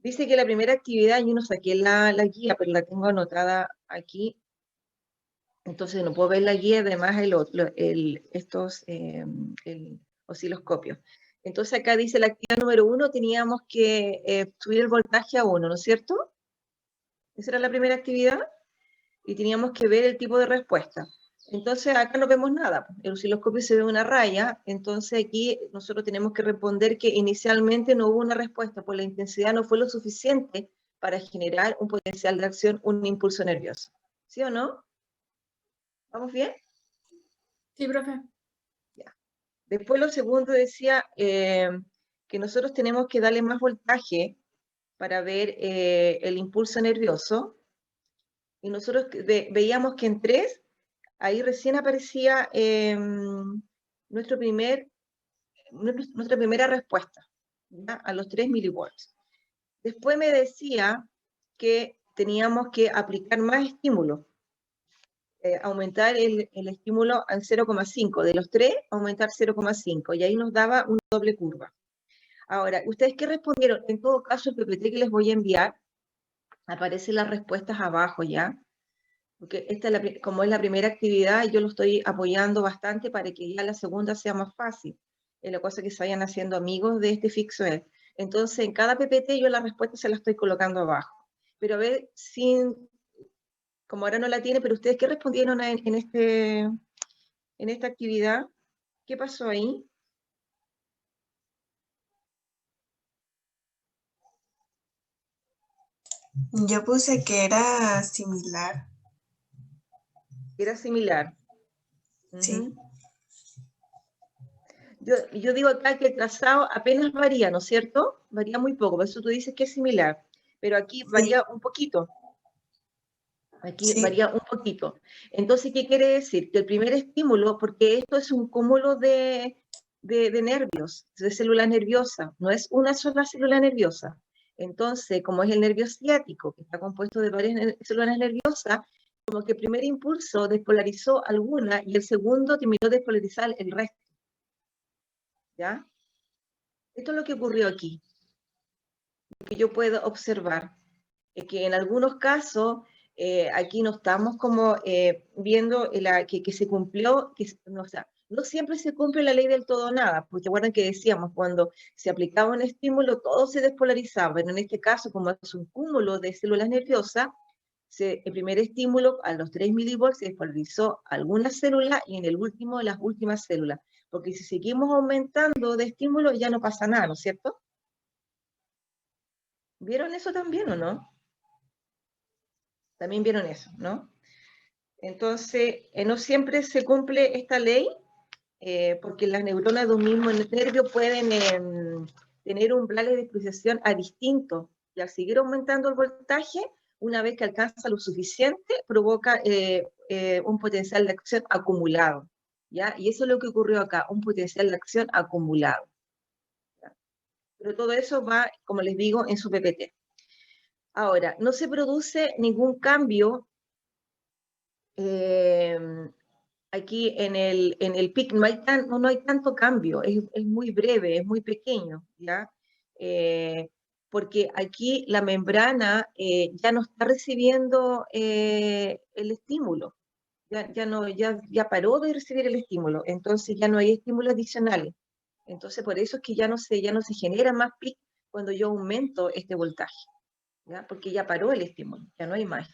Dice que la primera actividad, yo no saqué la guía, pero la tengo anotada aquí. Entonces no puedo ver la guía, además el osciloscopio. Entonces acá dice la actividad número 1, teníamos que subir el voltaje a 1, ¿no es cierto? Esa era la primera actividad. Y teníamos que ver el tipo de respuesta. Entonces acá no vemos nada. El osciloscopio se ve una raya, entonces aquí nosotros tenemos que responder que inicialmente no hubo una respuesta, pues la intensidad no fue lo suficiente para generar un potencial de acción, un impulso nervioso. ¿Sí o no? ¿Vamos bien? Sí, profe. Ya. Después lo segundo decía que nosotros tenemos que darle más voltaje para ver el impulso nervioso, y nosotros veíamos que en 3, ahí recién aparecía nuestra primera respuesta, ¿ya? A los 3 milivolts. Después me decía que teníamos que aplicar más estímulos, aumentar el estímulo al 0,5, de los 3 aumentar 0,5, y ahí nos daba una doble curva. Ahora, ¿ustedes qué respondieron? En todo caso, el PPT que les voy a enviar, aparecen las respuestas abajo, ¿ya? Porque como es la primera actividad, yo lo estoy apoyando bastante para que ya la segunda sea más fácil. Es la cosa que se vayan haciendo amigos de este Fixoed. Entonces, en cada PPT yo la respuesta se la estoy colocando abajo. Pero a ver, como ahora no la tiene, pero ustedes, ¿qué respondieron en esta actividad? ¿Qué pasó ahí? Yo puse que era similar. Era similar. Sí. Yo digo acá que el trazado apenas varía, ¿no es cierto? Varía muy poco, por eso tú dices que es similar, pero aquí varía un poquito. Aquí varía un poquito. Entonces, ¿qué quiere decir? Que el primer estímulo, porque esto es un cúmulo de nervios, de células nerviosas, no es una sola célula nerviosa. Entonces, como es el nervio ciático, que está compuesto de varias células nerviosas, como que el primer impulso despolarizó alguna y el segundo terminó de despolarizar el resto. ¿Ya? Esto es lo que ocurrió aquí, que yo puedo observar, que en algunos casos, aquí no estamos como viendo que se cumplió, o sea, no siempre se cumple la ley del todo o nada, porque recuerdan que decíamos, cuando se aplicaba un estímulo, todo se despolarizaba, pero en este caso, como es un cúmulo de células nerviosas, el primer estímulo a los 3 milivolts se despolarizó algunas células y en el último las últimas células, porque si seguimos aumentando de estímulo ya no pasa nada, ¿no es cierto? ¿Vieron eso también o no? También vieron eso, ¿no? Entonces, no siempre se cumple esta ley, porque las neuronas de un mismo nervio pueden tener umbrales de expresión a distintos, y al seguir aumentando el voltaje, una vez que alcanza lo suficiente, provoca un potencial de acción acumulado, ¿ya? Y eso es lo que ocurrió acá, un potencial de acción acumulado, ¿ya? Pero todo eso va, como les digo, en su PPT. Ahora, no se produce ningún cambio aquí en el PIC, no hay tanto cambio, es muy breve, es muy pequeño, ¿ya? Porque aquí la membrana ya no está recibiendo el estímulo, ya paró de recibir el estímulo, entonces ya no hay estímulos adicionales. Entonces por eso es que ya no se genera más PIC cuando yo aumento este voltaje, ¿ya? Porque ya paró el estímulo, ya no hay más.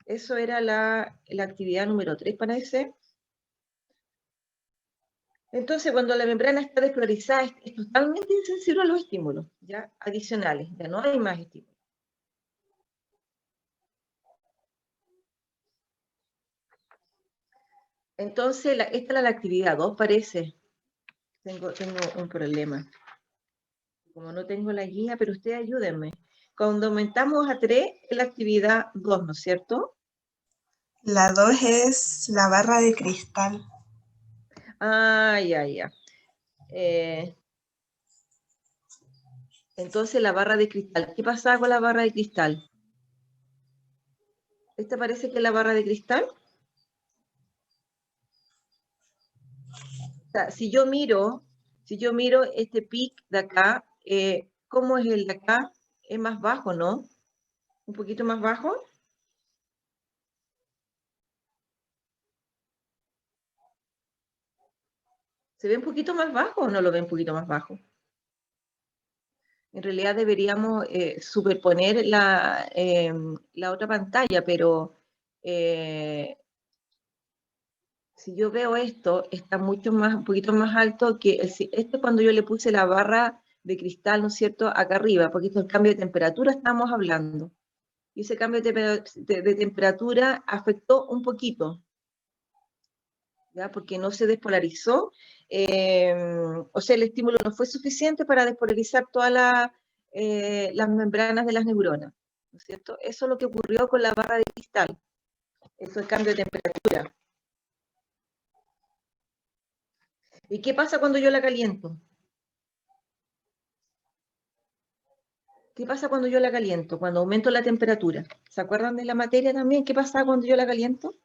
Eso era la actividad número 3, parece. Entonces, cuando la membrana está despolarizada, es totalmente insensible a los estímulos, ¿ya? Adicionales, ya no hay más estímulos. Entonces, esta era la actividad 2, parece. Tengo un problema. Como no tengo la guía, pero ustedes ayúdenme. Cuando aumentamos a 3, es la actividad 2, ¿no es cierto? La 2 es la barra de cristal. Ah, ya. Entonces, la barra de cristal. ¿Qué pasaba con la barra de cristal? ¿Esta parece que es la barra de cristal? O sea, si yo miro este pic de acá, ¿cómo es el de acá? es más bajo, ¿no? Un poquito más bajo. ¿Se ve un poquito más bajo o no lo ve un poquito más bajo? En realidad deberíamos superponer la otra pantalla, pero si yo veo esto, está mucho más, un poquito más alto que este cuando yo le puse la barra de cristal, ¿no es cierto?, acá arriba, porque esto es el cambio de temperatura estamos hablando. Y ese cambio de temperatura afectó un poquito, ¿ya? Porque no se despolarizó, o sea, el estímulo no fue suficiente para despolarizar todas las membranas de las neuronas, ¿no es cierto? Eso es lo que ocurrió con la barra de cristal, eso es cambio de temperatura. ¿Y qué pasa cuando yo la caliento? ¿Qué pasa cuando yo la caliento? Cuando aumento la temperatura. ¿Se acuerdan de la materia también? ¿Qué pasa cuando yo la caliento?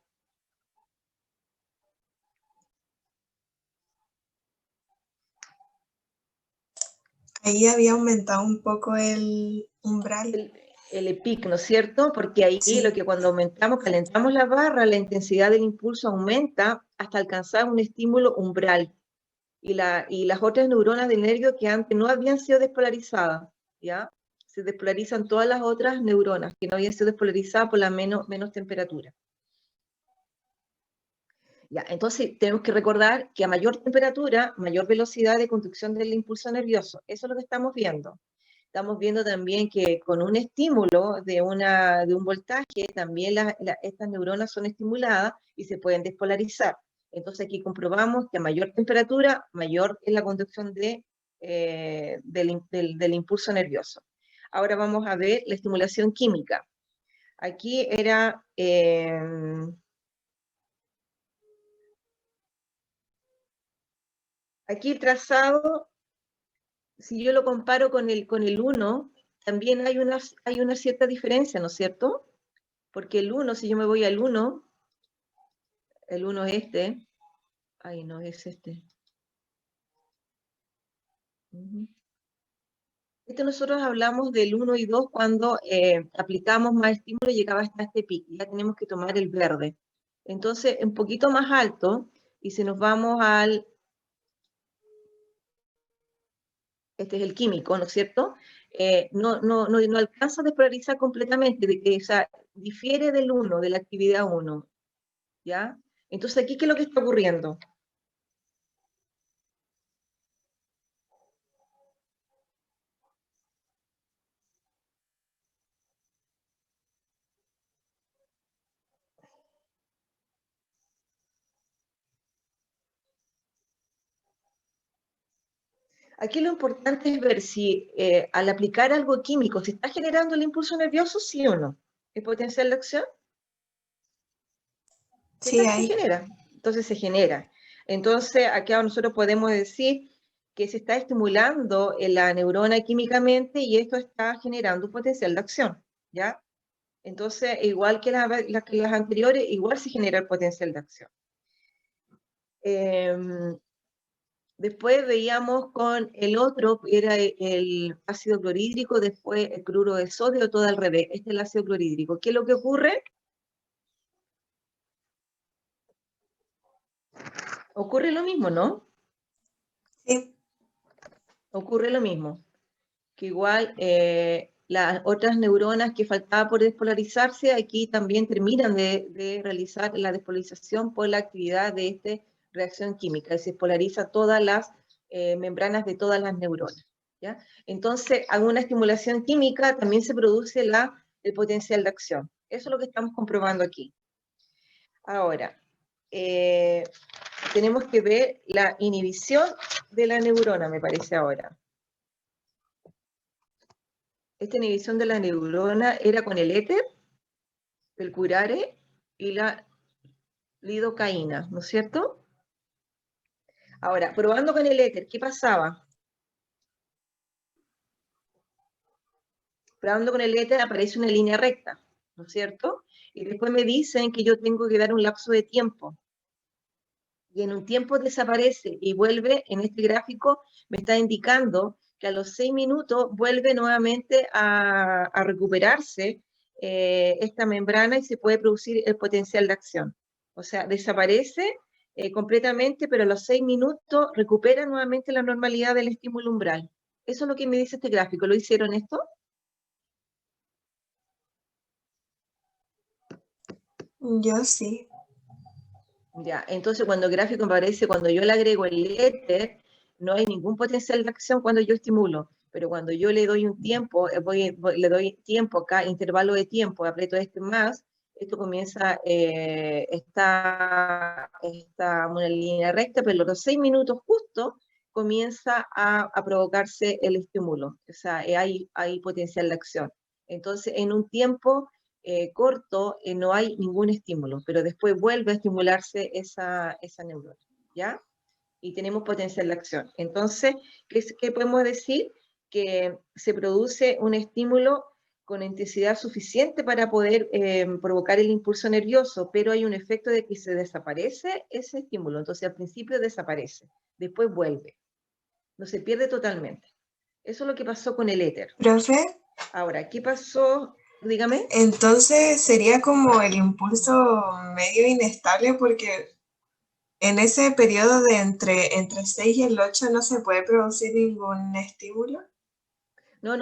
Ahí había aumentado un poco el umbral. El EPIC, ¿no es cierto? Porque ahí Sí. lo que cuando aumentamos, calentamos la barra, la intensidad del impulso aumenta hasta alcanzar un estímulo umbral. Y las otras neuronas del nervio que antes no habían sido despolarizadas, ¿ya? Se despolarizan todas las otras neuronas que no habían sido despolarizadas por la menos temperatura. Ya, entonces tenemos que recordar que a mayor temperatura, mayor velocidad de conducción del impulso nervioso. Eso es lo que estamos viendo. Estamos viendo también que con un estímulo de un voltaje, también estas neuronas son estimuladas y se pueden despolarizar. Entonces aquí comprobamos que a mayor temperatura, mayor es la conducción del impulso nervioso. Ahora vamos a ver la estimulación química. Aquí era... aquí el trazado, si yo lo comparo con el 1, también hay una cierta diferencia, ¿no es cierto? Porque el 1, si yo me voy al 1, el 1 es este, ay no, es este. Este nosotros hablamos del 1 y 2 cuando aplicamos más estímulo y llegaba hasta este pico, ya tenemos que tomar el verde. Entonces, un poquito más alto, y si nos vamos al, este es el químico, ¿no es cierto? No alcanza a despolarizar completamente, o sea, difiere del 1, de la actividad 1, ¿ya? Entonces, aquí, ¿qué es lo que está ocurriendo? Aquí lo importante es ver si al aplicar algo químico se está generando el impulso nervioso, sí o no. ¿El potencial de acción? ¿Qué Sí, tal se ahí. genera? Entonces se genera. Entonces, acá nosotros podemos decir que se está estimulando la neurona químicamente y esto está generando un potencial de acción, ¿ya? Entonces, igual que las anteriores, igual se genera el potencial de acción. Después veíamos con el otro, era el ácido clorhídrico, después el cloruro de sodio, todo al revés. Este es el ácido clorhídrico. ¿Qué es lo que ocurre? Ocurre lo mismo, ¿no? Sí. Ocurre lo mismo. Que igual las otras neuronas que faltaba por despolarizarse, aquí también terminan de realizar la despolarización por la actividad de esta reacción química. Se despolariza todas las membranas de todas las neuronas, ¿ya? Entonces, a una estimulación química también se produce el potencial de acción. Eso es lo que estamos comprobando aquí. Ahora, tenemos que ver la inhibición de la neurona, me parece ahora. Esta inhibición de la neurona era con el éter, el curare y la lidocaína, ¿no es cierto? Ahora, probando con el éter, ¿qué pasaba? Probando con el éter aparece una línea recta, ¿no es cierto? Y después me dicen que yo tengo que dar un lapso de tiempo. Y en un tiempo desaparece y vuelve, en este gráfico me está indicando que a los 6 minutos vuelve nuevamente a recuperarse esta membrana y se puede producir el potencial de acción. O sea, desaparece completamente, pero a los 6 minutos recupera nuevamente la normalidad del estímulo umbral. Eso es lo que me dice este gráfico. ¿Lo hicieron esto? Yo sí. Ya, entonces cuando el gráfico aparece, cuando yo le agrego el éter, no hay ningún potencial de acción cuando yo estimulo, pero cuando yo le doy un tiempo, le doy tiempo acá, intervalo de tiempo, aprieto este más, esto comienza, está una línea recta, pero a los 6 minutos justo comienza a provocarse el estímulo, o sea, hay potencial de acción. Entonces, en un tiempo corto no hay ningún estímulo, pero después vuelve a estimularse esa neurona, ¿ya? Y tenemos potencial de acción. Entonces, ¿qué podemos decir? Que se produce un estímulo con intensidad suficiente para poder provocar el impulso nervioso, pero hay un efecto de que se desaparece ese estímulo. Entonces, al principio desaparece, después vuelve. No se pierde totalmente. Eso es lo que pasó con el éter. Profe, Ahora, ¿qué pasó? Dígame. entonces sería como el impulso medio inestable porque en ese periodo de entre 6 y el 8 no se puede producir ningún estímulo. No.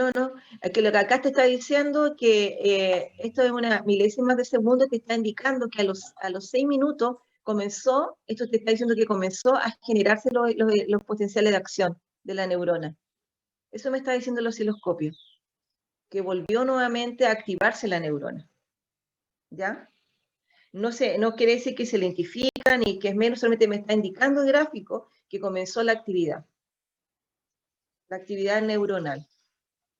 Es que lo que acá te está diciendo que esto es una milésima de segundo que está indicando que a los 6 minutos comenzó, esto te está diciendo que comenzó a generarse los potenciales de acción de la neurona. Eso me está diciendo el osciloscopio, que volvió nuevamente a activarse la neurona. ¿Ya? No quiere decir que se identifica ni que es menos, solamente me está indicando el gráfico que comenzó la actividad neuronal.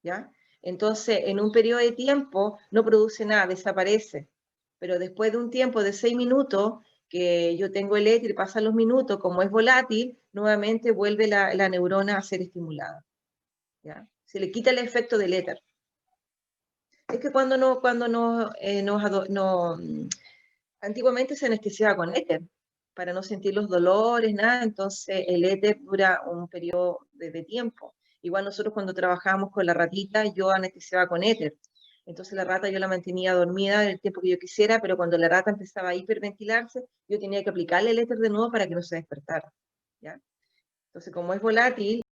¿Ya? Entonces, en un periodo de tiempo no produce nada, desaparece. Pero después de un tiempo de 6 minutos, que yo tengo el éter, pasan los minutos, como es volátil, nuevamente vuelve la neurona a ser estimulada. ¿Ya? Se le quita el efecto del éter. Es que antiguamente se anestesiaba con éter, para no sentir los dolores, nada, entonces el éter dura un periodo de tiempo. Igual nosotros cuando trabajábamos con la ratita, yo anestesiaba con éter. Entonces la rata yo la mantenía dormida el tiempo que yo quisiera, pero cuando la rata empezaba a hiperventilarse, yo tenía que aplicarle el éter de nuevo para que no se despertara. ¿Ya? Entonces como es volátil,